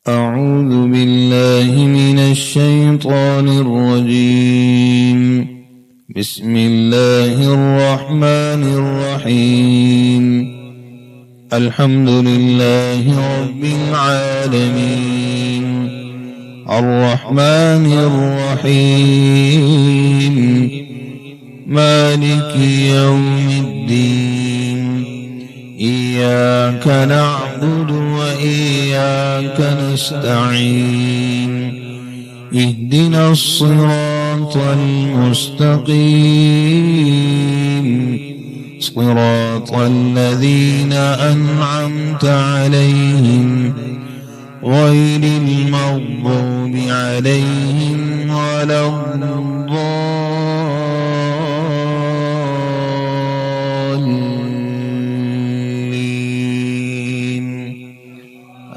أعوذ بالله من الشيطان الرجيم. بسم الله الرحمن الرحيم. الحمد لله رب العالمين الرحمن الرحيم مالك يوم الدين إياك نعبد وإياك نستعين اهدنا الصراط المستقيم صراط الذين أنعمت عليهم غير المغضوب عليهم ولا الضالين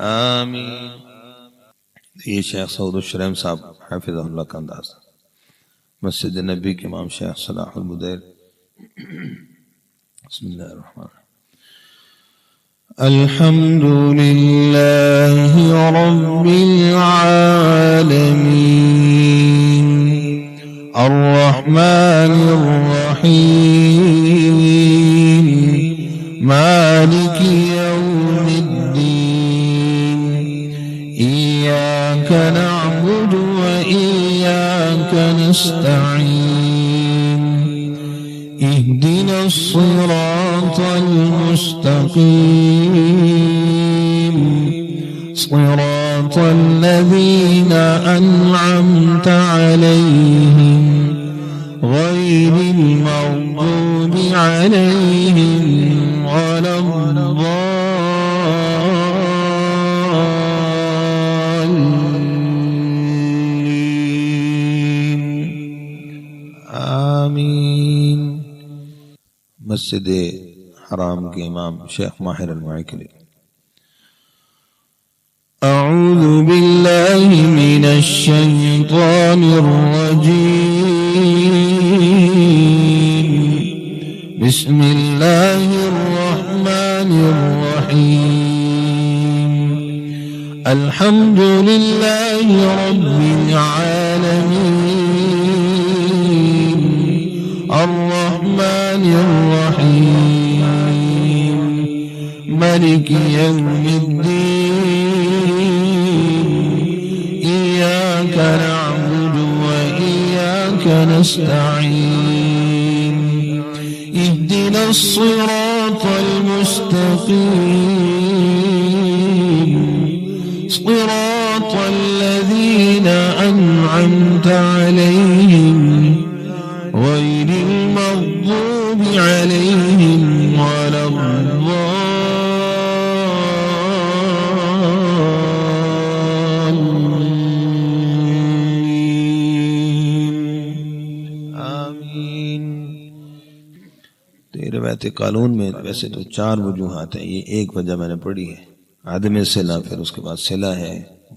آمين. ये शेख सऊद शुरैम साहब हाफिज़हुल्लाह का अंदाज़। मस्जिद नबी के इमाम शेख सलाहुल मुदैर। बिस्मिल्लाहिर्रहमानिर्रहीम। अल्हम्दुलिल्लाहि रब्बिल आलमीन अर्रहमानिर रहीम मालिकी यौमिद्दीन इय्याका नअबुदु व इय्याका नस्तईन اهدنا الصراط المستقيم صراط الذين أنعمت عليهم غير المغضوب عليهم ولا الضالين آمين. मस्जिद हराम के इमाम शेख माहिर अल-मुआइकली। अऊज़ु बिल्लाहि मिनश शैतानिर रजीम बिस्मिल्लाहिर रहमानिर रहीम अल्हम्दुलिल्लाहि रब्बिल आलमीन الرحمن الرحيم مالك يوم الدين إياك نعبد وإياك نستعين اهدنا الصراط المستقيم صراط الذين أنعمت عليهم غير المغضوب عليهم ولا الضالين آمين. तो रिवायत कानून में वैसे तो 4 वजूहात हैं, ये एक वजह मैंने पढ़ी है आदम सिला, फिर उसके बाद सिला है,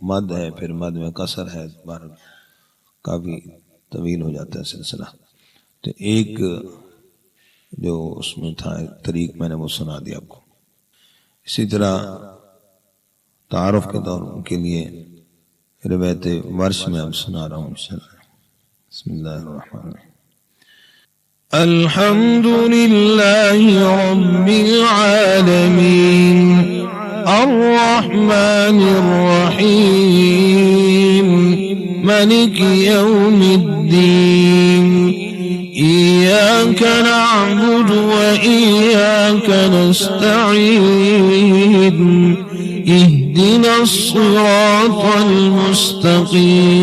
मद है, फिर मद में कसर है, काफ़ी तवील हो जाता है सिलसिला। तो एक जो उसमें था तरीक मैंने वो सुना दिया आपको। इसी तरह तारुफ के दौर के लिए रिवायत वर्ष में अब सुना रहा हूँ इंशाअल्लाह। बिस्मिल्लाहिर्रहमानिर्रहीम। अल्हम्दुलिल्लाहि रब्बिल आलमीन अर्रहमानिर रहीम मालिकी यौमिद्दीन إياك نعبد وإياك نستعين اهدنا الصراط المستقيم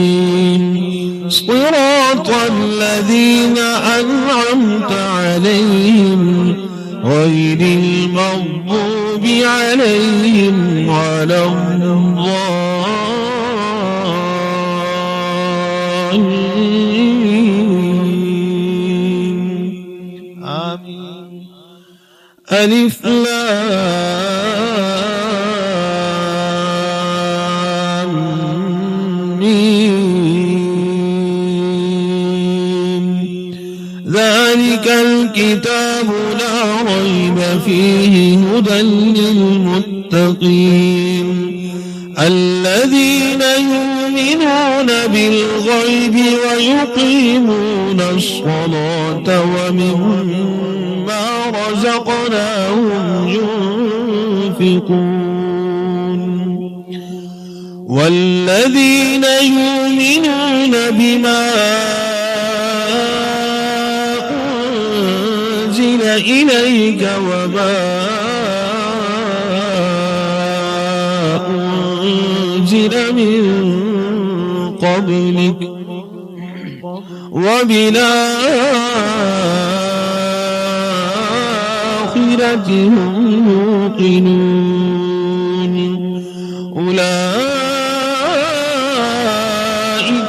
صراط الذين أنعمت عليهم غير المغضوب عليهم ولا الضالين آمين. ألف لام ميم ذلك الكتاب لا ريب فيه هدى للمتقين الذين يؤمنون بالغيب ويقيمون الصلاة ومما رزقناهم ينفقون والذين يؤمنون بما أنزل إليك وما أنزل من قبلك وبالآخرة هم يوقنون أولئك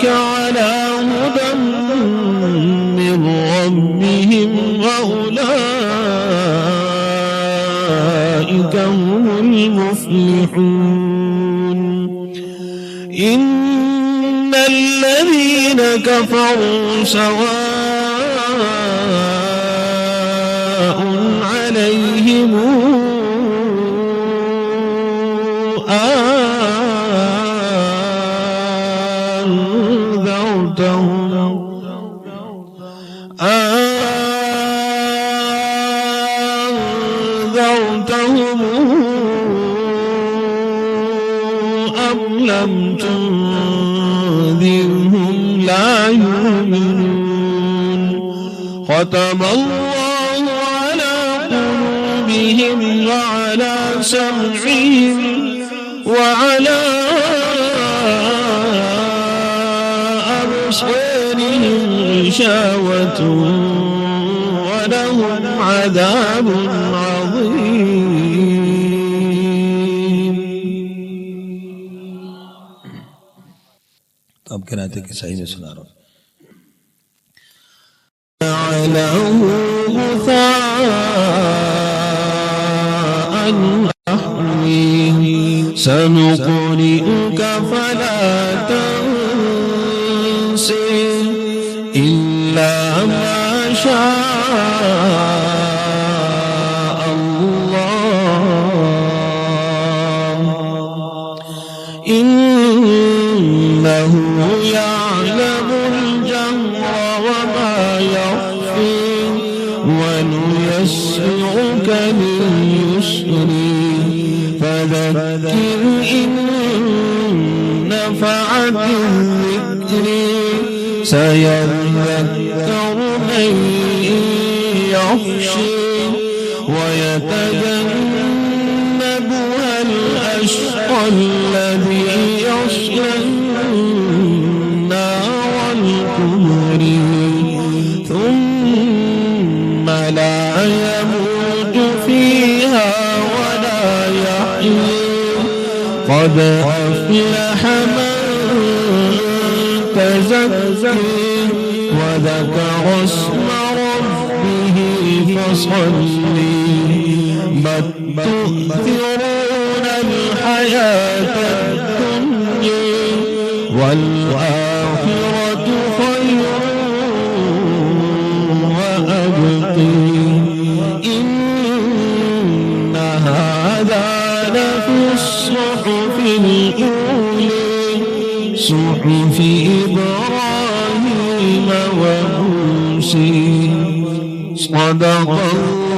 على هدى من ربهم وأولئك هم المفلحون إن الذين كفروا سواء عليهم أنذرتهم أم لم تنذرهم لا يؤمنون ختم الله على قلوبهم وعلى سمعهم وعلى أبصارهم غشاوة ولهم عذاب عظيم. अब कहते कि सही में सुना रहा हूँ سنقرئك فلا تنسى إلا ما شاء الله إنه يعلم الجهر وما يخفي ونيسرك لليسر فذكر إن نفعت الذكر سيذكر من يخشى ويتجنبها الأشقى الذي يصلى النار الكبرى ثم لا يموت فيها ولا يحيى قد أفلح من تزكى وذكر اسم ربه فصلى بل تؤثرون الحياة الدنيا والآخرة خير وأبقى إن هذا لفي الصحف الأولى صحف إبراهيم وموسى صدق الله